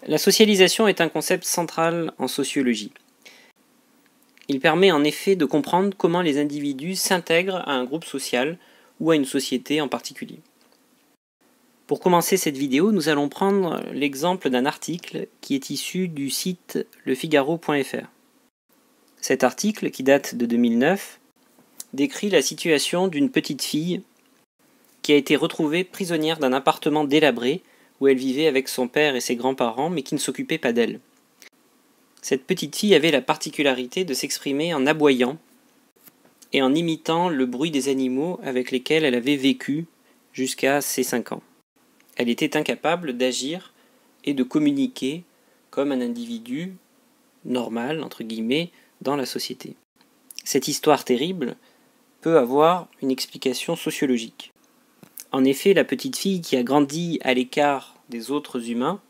La socialisation est un concept central en sociologie. Il permet en effet de comprendre comment les individus s'intègrent à un groupe social ou à une société en particulier. Pour commencer cette vidéo, nous allons prendre l'exemple d'un article qui est issu du site lefigaro.fr. Cet article, qui date de 2009, décrit la situation d'une petite fille qui a été retrouvée prisonnière d'un appartement délabré où elle vivait avec son père et ses grands-parents mais qui ne s'occupait pas d'elle. Cette petite fille avait la particularité de s'exprimer en aboyant et en imitant le bruit des animaux avec lesquels elle avait vécu jusqu'à ses 5 ans. Elle était incapable d'agir et de communiquer comme un individu normal, entre guillemets, dans la société. Cette histoire terrible peut avoir une explication sociologique. En effet, la petite fille qui a grandi à l'écart des autres humains,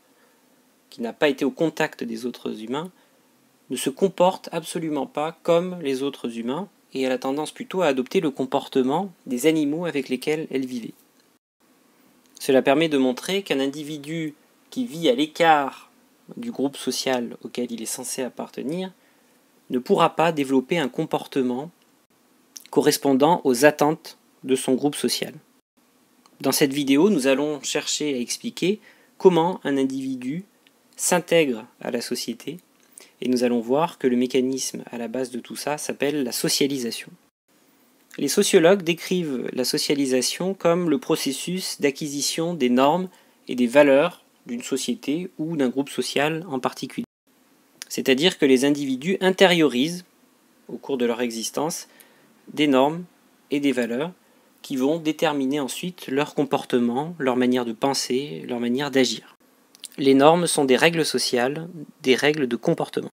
qui n'a pas été au contact des autres humains, ne se comporte absolument pas comme les autres humains et elle a tendance plutôt à adopter le comportement des animaux avec lesquels elle vivait. Cela permet de montrer qu'un individu qui vit à l'écart du groupe social auquel il est censé appartenir ne pourra pas développer un comportement correspondant aux attentes de son groupe social. Dans cette vidéo, nous allons chercher à expliquer comment un individu s'intègre à la société et nous allons voir que le mécanisme à la base de tout ça s'appelle la socialisation. Les sociologues décrivent la socialisation comme le processus d'acquisition des normes et des valeurs d'une société ou d'un groupe social en particulier. C'est-à-dire que les individus intériorisent, au cours de leur existence, des normes et des valeurs qui vont déterminer ensuite leur comportement, leur manière de penser, leur manière d'agir. Les normes sont des règles sociales, des règles de comportement.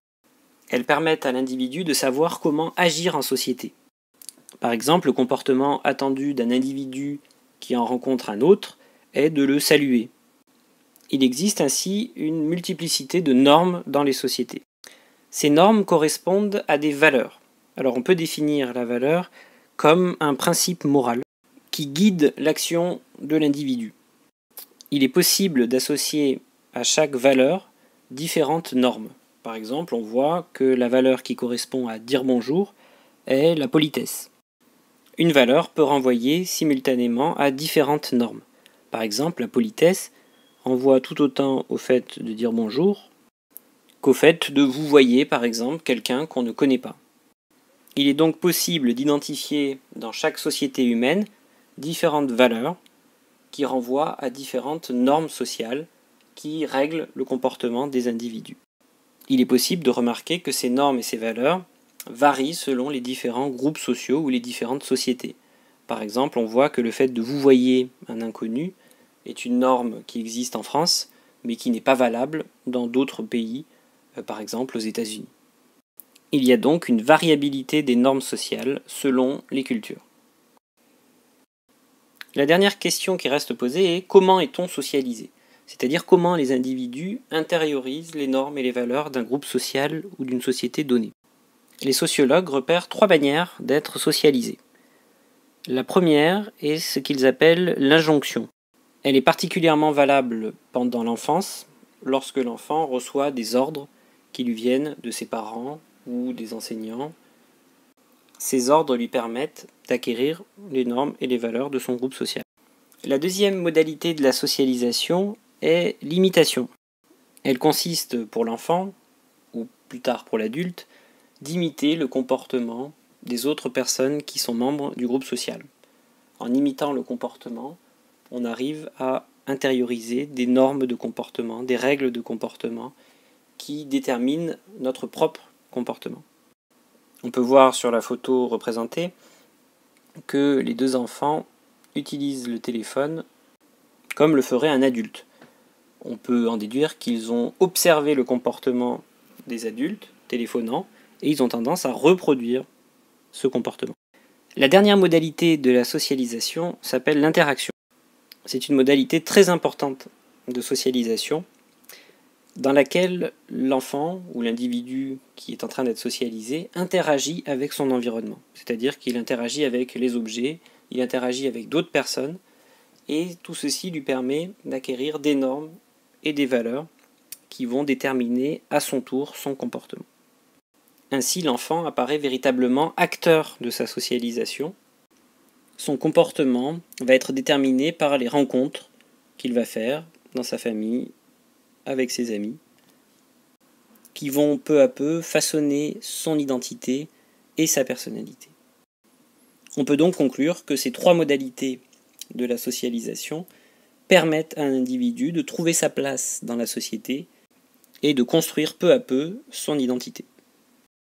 Elles permettent à l'individu de savoir comment agir en société. Par exemple, le comportement attendu d'un individu qui en rencontre un autre est de le saluer. Il existe ainsi une multiplicité de normes dans les sociétés. Ces normes correspondent à des valeurs. Alors on peut définir la valeur comme un principe moral qui guide l'action de l'individu. Il est possible d'associer à chaque valeur différentes normes. Par exemple, on voit que la valeur qui correspond à dire bonjour est la politesse. Une valeur peut renvoyer simultanément à différentes normes. Par exemple, la politesse renvoie tout autant au fait de dire bonjour qu'au fait de vouvoyer, par exemple, quelqu'un qu'on ne connaît pas. Il est donc possible d'identifier dans chaque société humaine différentes valeurs qui renvoient à différentes normes sociales qui règlent le comportement des individus. Il est possible de remarquer que ces normes et ces valeurs varient selon les différents groupes sociaux ou les différentes sociétés. Par exemple, on voit que le fait de vouvoyer un inconnu est une norme qui existe en France, mais qui n'est pas valable dans d'autres pays, par exemple aux États-Unis. Il y a donc une variabilité des normes sociales selon les cultures. La dernière question qui reste posée est comment est-on socialisé ? C'est-à-dire comment les individus intériorisent les normes et les valeurs d'un groupe social ou d'une société donnée. Les sociologues repèrent 3 manières d'être socialisés. La première est ce qu'ils appellent l'injonction. Elle est particulièrement valable pendant l'enfance, lorsque l'enfant reçoit des ordres qui lui viennent de ses parents ou des enseignants. Ces ordres lui permettent d'acquérir les normes et les valeurs de son groupe social. La deuxième modalité de la socialisation est l'imitation. Elle consiste pour l'enfant, ou plus tard pour l'adulte, d'imiter le comportement des autres personnes qui sont membres du groupe social. En imitant le comportement, on arrive à intérioriser des normes de comportement, des règles de comportement qui déterminent notre propre comportement. On peut voir sur la photo représentée que les 2 enfants utilisent le téléphone comme le ferait un adulte. On peut en déduire qu'ils ont observé le comportement des adultes téléphonant et ils ont tendance à reproduire ce comportement. La dernière modalité de la socialisation s'appelle l'interaction. C'est une modalité très importante de socialisation dans laquelle l'enfant ou l'individu qui est en train d'être socialisé interagit avec son environnement. C'est-à-dire qu'il interagit avec les objets, il interagit avec d'autres personnes et tout ceci lui permet d'acquérir des normes et des valeurs qui vont déterminer à son tour son comportement. Ainsi, l'enfant apparaît véritablement acteur de sa socialisation. Son comportement va être déterminé par les rencontres qu'il va faire dans sa famille, avec ses amis, qui vont peu à peu façonner son identité et sa personnalité. On peut donc conclure que ces 3 modalités de la socialisation permettent à un individu de trouver sa place dans la société et de construire peu à peu son identité.